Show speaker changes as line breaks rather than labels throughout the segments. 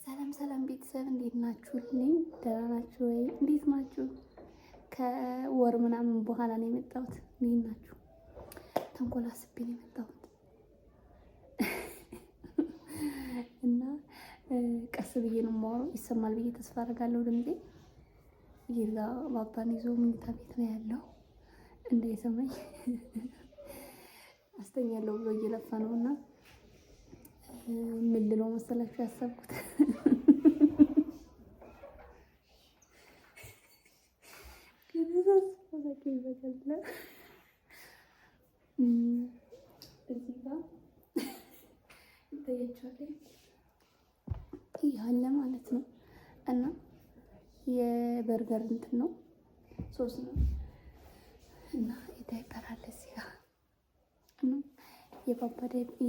ሰላም ሰላም ቤተሰብ እንዴት ናችሁልኝ? ደህና ናችሁ ወይ? እንዴት ናችሁ? ከወር ምናምን በኋላ ነው የመጣሁት። እንዴት ናችሁ? ተንኮል አስቤ ነው የመጣሁት እና ቀስ ብዬ ነው የማወራው። ይሰማል ብዬ ተስፋ አደርጋለሁ ድምጼ። ይዛ ባባን ይዞ መኝታ ቤት ነው ያለው። እንዳይሰማኝ አስተኛለሁ ብሎ እየለፋ ነውና ምን ልለው መሰላችሁ ያሰብኩት እዚህ ጋር ይታያችኋል ያለ ማለት ነው። እና የበርገር እንትን ነው ሶስ ነው እና ይታይበራል እዚህ ጋር እና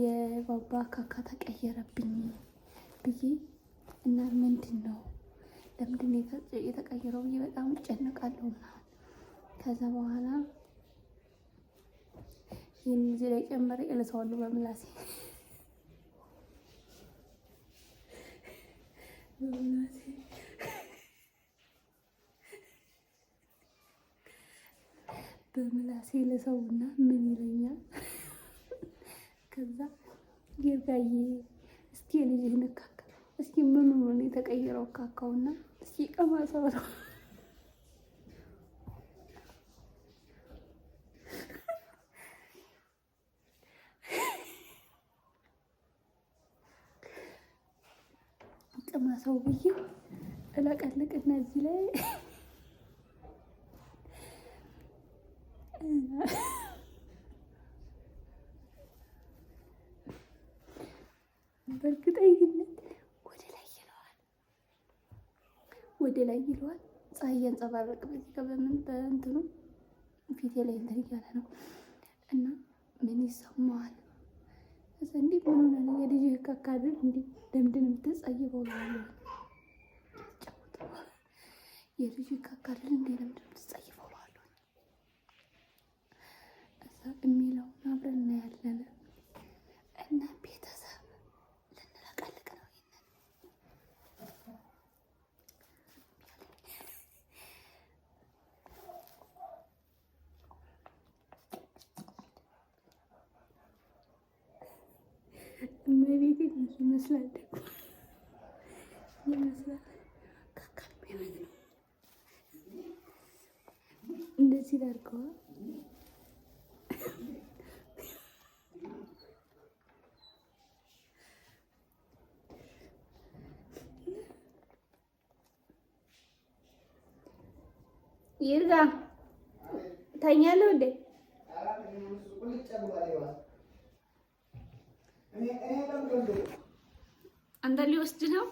የባባ ካካ ተቀየረብኝ ብዬ እና ምንድን ነው ለምንድን ነው የተቀየረው ብዬ በጣም እጨነቃለሁ። ከዛ በኋላ ይህን እዚህ ላይ ጨምሬ እልሰዋለሁ በምላሴ በምላሴ ልሰውና ምን ይለኛል። ከዛ ይርጋዬ እስኪ ልጅህን ካካ እስኪ ምን ነው የተቀየረው ካካውና እስኪ ቀማሰው ነው ቀማሰው ብዬ እለቀልቅና እዚህ ላይ በእርግጠኝነት ወደ ላይ ይለዋል። ፀሐይ ያንጸባረቅ በዚህ ጋር በእንትኑ ፊቴ ላይ እንትን እያለ ነው እና ምን ይሰማዋል? እዛ እንዴ ምን ሆነ ነው የልጅ ካካ አይደል እንዴ ለምንድን ነው የምትጸይፈው? የልጅ ካካ አይደል እንዴ ለምንድን ነው የምትጸይፈው? እዛ የሚለው አብረን እናያለን እና ቤተሰብ ልንለቀልቅ ነው። እመቤቴ ይመስላል ይመስላል ካካ ነው እንደዚህ ላድርገዋ። ይርጋ ተኛለሁ እንዴ? አንተ ሊወስድ ነው?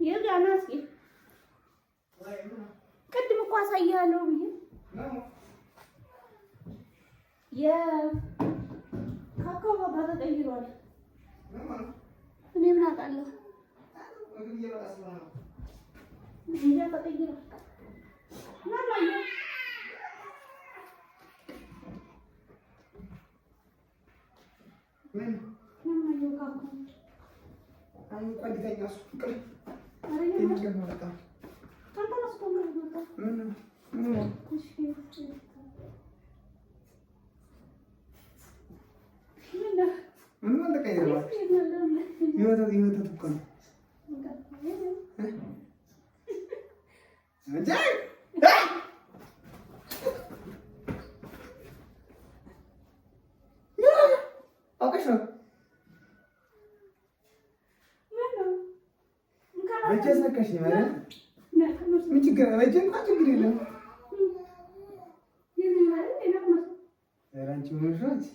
ይርጋና እስኪ ቅድም እኮ አሳያለሁ ብዬ የካካው ባባ ተቀይሯል። እኔ ምን አውቃለሁ? እንጃ ተቀይሯል። ማማዬ
የወተት እኮ ነው እንጂ አውቀሽ ነው በእጅ አስነካሽኝ ማለት ምን ችግር አለ? በእጅ እንኳን ችግር የለም። አንቺ ምን ሆነሽ?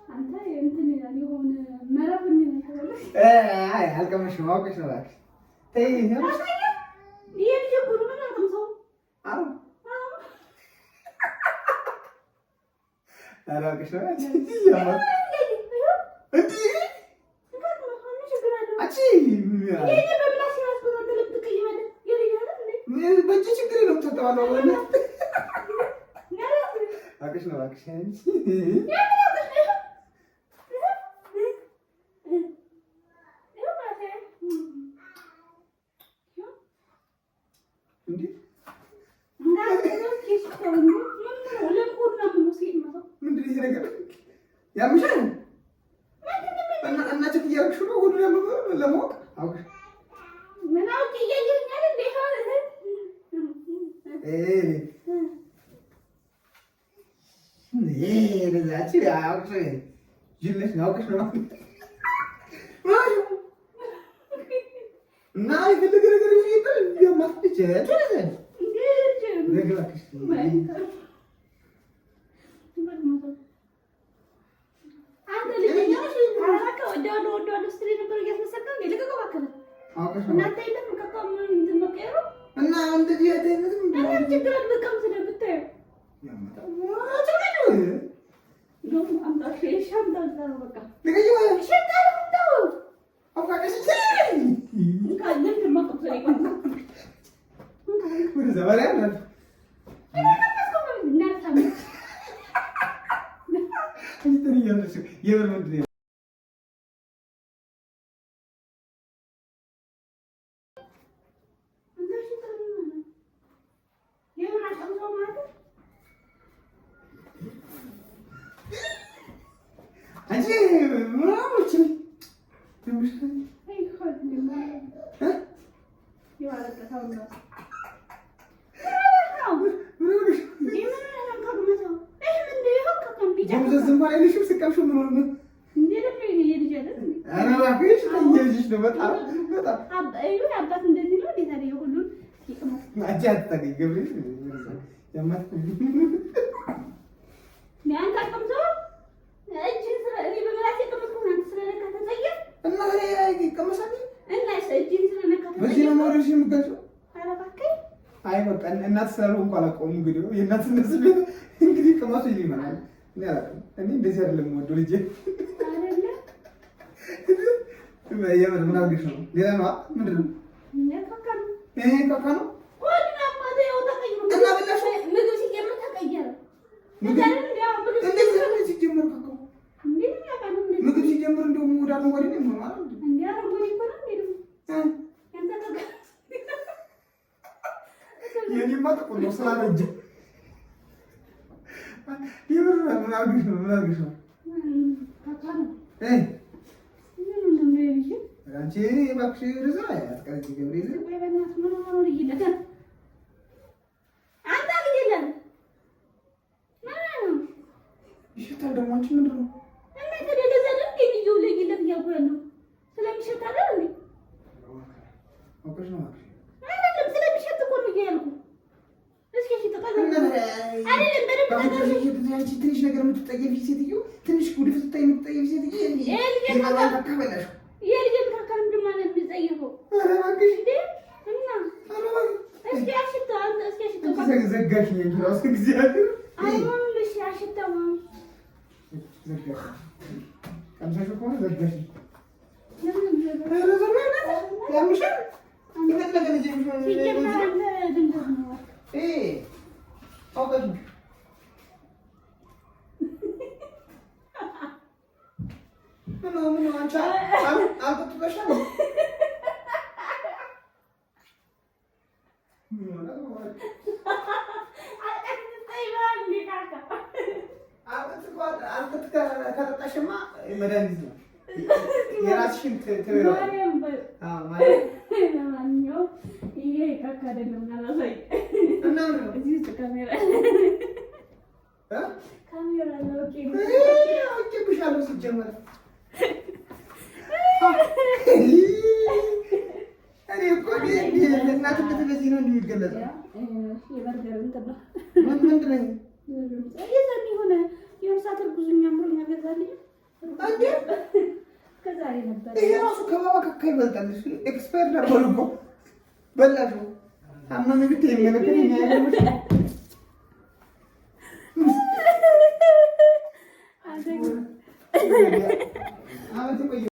አንተ እንትን ይላል የሆነ መረብ
አይ አልቀመሽም። አውቀሽ ነው እባክሽ ተይ። በእጅ ችግር የለውም። ተጠዋለው አውቀሽ ነው እባክሽ ያምሻል እና ቸክ እያደረግሽ ነው ሁሉ ለማወቅ አውቀሽ
ምን አውቄ እያየኸኝ አይደል?
እና የፈለገ ነገር የማትች እና እንደዚህ አይ በቃ እናት ሰራው እንኳን አላውቀውም። እንግዲህ የእናትነት ስሜት እንግዲህ ከማሱ ይመናል። እኔ እንደዚህ አይደለም ወዶ ልጄ አይደለም ምን አድርገሽ ነው? ሌላ ነው ምንድን ነው? ካካ ነው ምግብ ሲጀምር እንደውም ወደ አረንጓዴ ነው ማለት የኔማ ጥቁር ነው ስላበጀ የምር ምን አድርገሽ ነው? ምን አድርገሽ ነው? አንቺ እባክሽ ርዛ አትቀርጂ ገብርኤል ይሸታል ደግሞ አንቺ ምንድን ነው ትንሽ ነገር የምትጠየፊ ሴትዮ ትንሽ ጉድ ፍትታ የምትጠየፊ ሴትዮ ዘጋሽኝ እንጂ እራሱ ጊዜ ቀምሰሽ ከሆነ ዘጋሽኝ። ከጠጣሽማ መድኃኒት ነው። የራስሽን
ለማንኛውም ይሄ ካካ አይደለም አላሳይ
እና
እዚህ ውስጥ ካሜራ ነው።
ኦኬ ብሻለሁ ሲጀመር እኔ እኮ እናትነት በዚህ ነው እንደሚገለጸው።
የበርገር እንትን ነው
ምንድን ነው
የዛኔ የሆነ የምሳት እርጉዝኛ ምሮ ያገዛልኝ ከዛሬ ነበር።
ይሄ ራሱ ከባባ ካካ ይበልጣል። ኤክስፓየር ነበር እኮ በላሽው አማሚ ብታይ የሚመለከተኝ ያለሽ